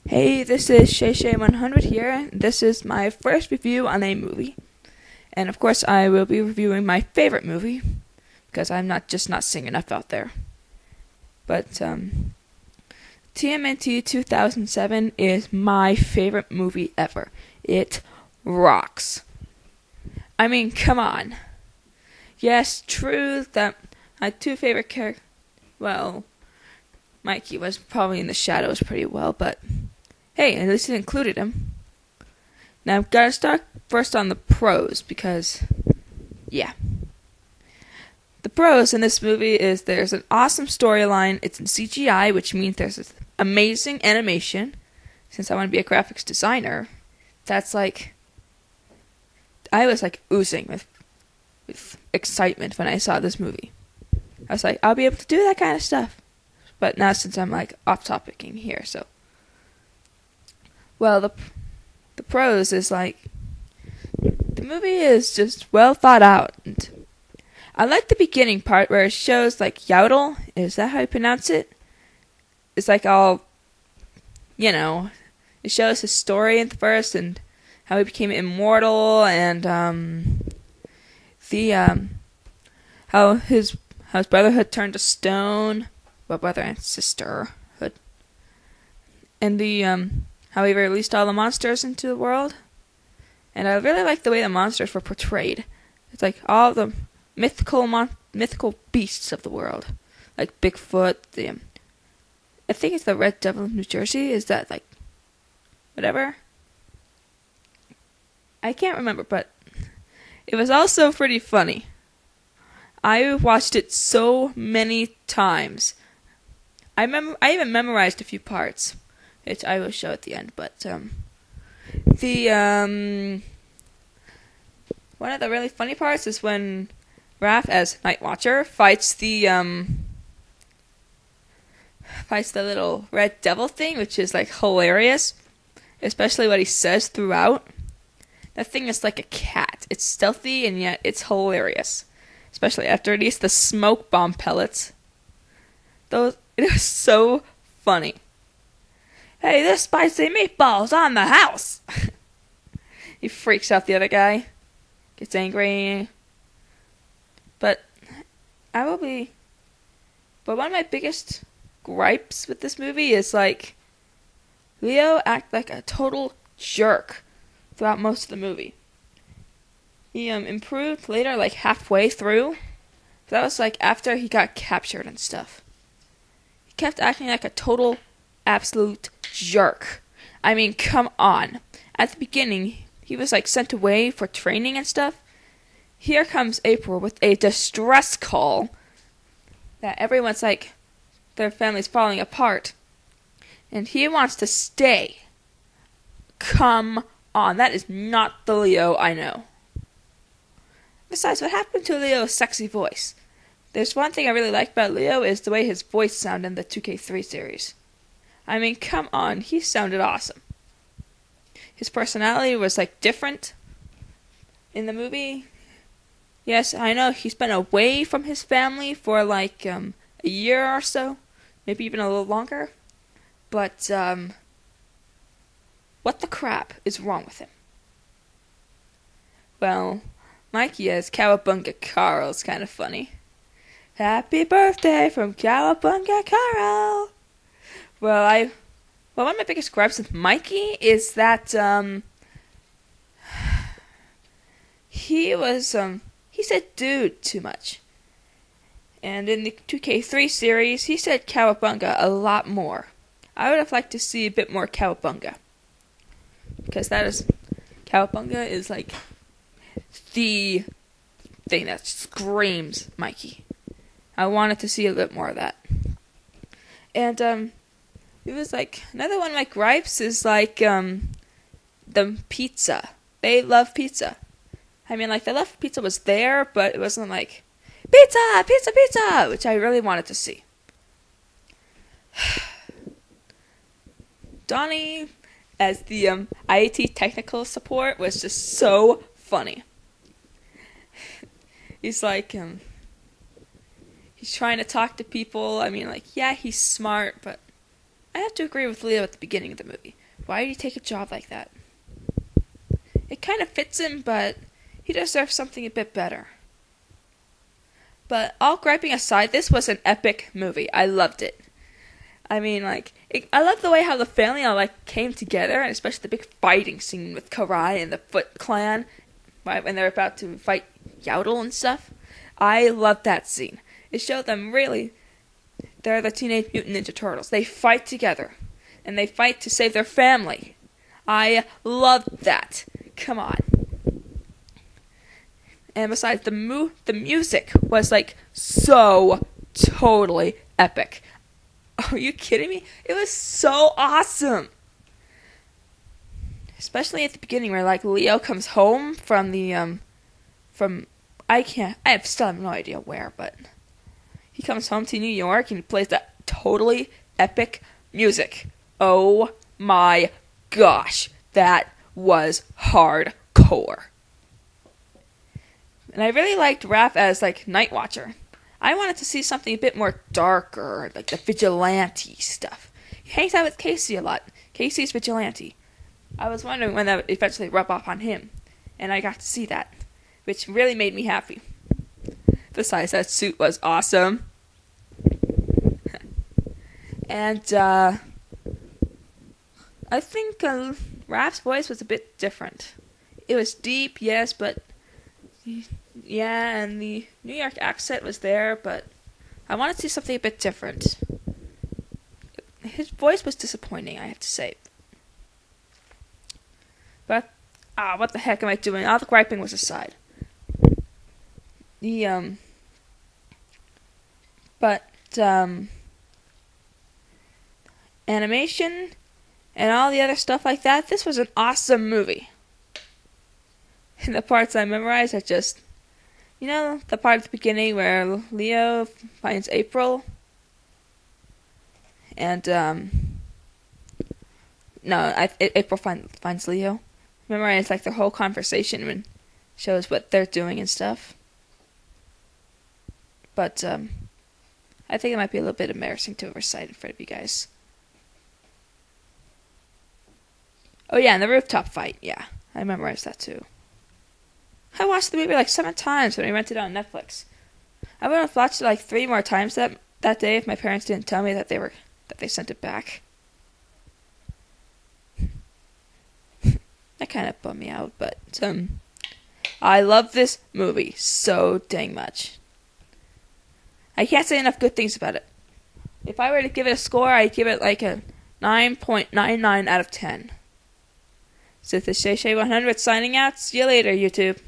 Hey, this is Shay100 here. This is my first review on a movie. And of course, I will be reviewing my favorite movie, because I'm not seeing enough out there. But TMNT 2007 is my favorite movie ever. It rocks. I mean, come on. Yes, true that my two favorite characters, well, Mikey was probably in the shadows pretty well, but hey, at least it included him. Now, I've got to start first on the pros, because, yeah. The pros in this movie is there's an awesome storyline. It's in CGI, which means there's this amazing animation. Since I want to be a graphics designer, that's like, I was like oozing with excitement when I saw this movie. I was like, I'll be able to do that kind of stuff. But now since I'm like off-topicing here, so. Well, the pros is like, the movie is just well thought out. And I like the beginning part where it shows like Yaddle, is that how you pronounce it? It's like all, it shows his story at first and how he became immortal and how his brotherhood turned to stone, well, brother and sisterhood, and how he released all the monsters into the world. And I really like the way the monsters were portrayed. It's like all the mythical beasts of the world, like Bigfoot. I think it's the Red Devil of New Jersey. Is that like whatever? I can't remember, but it was also pretty funny. I watched it so many times. I even memorized a few parts, which I will show at the end. But one of the really funny parts is when Raph, as Night Watcher, fights the little red devil thing, which is like hilarious, especially what he says throughout. That thing is like a cat. It's stealthy and yet it's hilarious, especially after it eats the smoke bomb pellets. It was so funny. Hey, there's spicy meatballs on the house! He freaks out the other guy. Gets angry. But one of my biggest gripes with this movie is like, Leo acted like a total jerk throughout most of the movie. He improved later, like halfway through. That was like after he got captured and stuff. He kept acting like a total, absolute jerk. I mean, come on. At the beginning, he was like sent away for training and stuff. Here comes April with a distress call that everyone's like, their family's falling apart. And he wants to stay. Come on, that is not the Leo I know. Besides, what happened to Leo's sexy voice? There's one thing I really like about Leo is the way his voice sounded in the 2K3 series. I mean, come on, he sounded awesome. His personality was like different in the movie. Yes, I know he's been away from his family for like a year or so, maybe even a little longer. But what the crap is wrong with him? Well, Mikey as Cowabunga Carl is kind of funny. Happy birthday from Cowabunga Carl! Well, one of my biggest gripes with Mikey is that he said dude too much. And in the 2K3 series, he said Cowabunga a lot more. I would have liked to see a bit more Cowabunga. Because Cowabunga is like the thing that screams Mikey. I wanted to see a bit more of that. And it was like, another one of my gripes is like the pizza. They love pizza. I mean, like, the love for pizza was there, but it wasn't like, pizza, pizza, pizza, which I really wanted to see. Donnie, as the IAT technical support, was just so funny. He's like, he's trying to talk to people. I mean, like, yeah, he's smart, but I have to agree with Leo at the beginning of the movie. Why did he take a job like that? It kind of fits him, but he deserves something a bit better. But all griping aside, this was an epic movie. I loved it. I mean, I love the way how the family all, came together, and especially the big fighting scene with Karai and the Foot Clan, right, when they're about to fight Yaddle and stuff. I loved that scene. It showed them really, they're the Teenage Mutant Ninja Turtles. They fight together, and they fight to save their family. I loved that. Come on. And besides, the music was, so totally epic. Are you kidding me? It was so awesome. Especially at the beginning where, Leo comes home from the, I still have no idea where, but he comes home to New York and he plays that totally epic music. Oh my gosh. That was hardcore. And I really liked Raph as, Night Watcher. I wanted to see something a bit more darker, like the vigilante stuff. He hangs out with Casey a lot. Casey's vigilante. I was wondering when that would eventually rub off on him. And I got to see that, which really made me happy. Besides, that suit was awesome. And, I think Raph's voice was a bit different. It was deep, yes, but yeah, and the New York accent was there, but I wanted to see something a bit different. His voice was disappointing, I have to say. But, what the heck am I doing? All the griping was aside. Animation and all the other stuff like that, this was an awesome movie. And the parts I memorized are just, the part at the beginning where Leo finds April. And, April finds Leo. Memorize, their whole conversation and shows what they're doing and stuff. But, I think it might be a little bit embarrassing to recite in front of you guys. Oh yeah, and the rooftop fight, yeah. I memorized that too. I watched the movie 7 times when we rented it on Netflix. I would have watched it 3 more times that day if my parents didn't tell me that they sent it back. That kind of bummed me out, but I love this movie so dang much. I can't say enough good things about it. If I were to give it a score, I'd give it a 9.99 out of 10. So this is Shay 100 signing out. See you later, YouTube.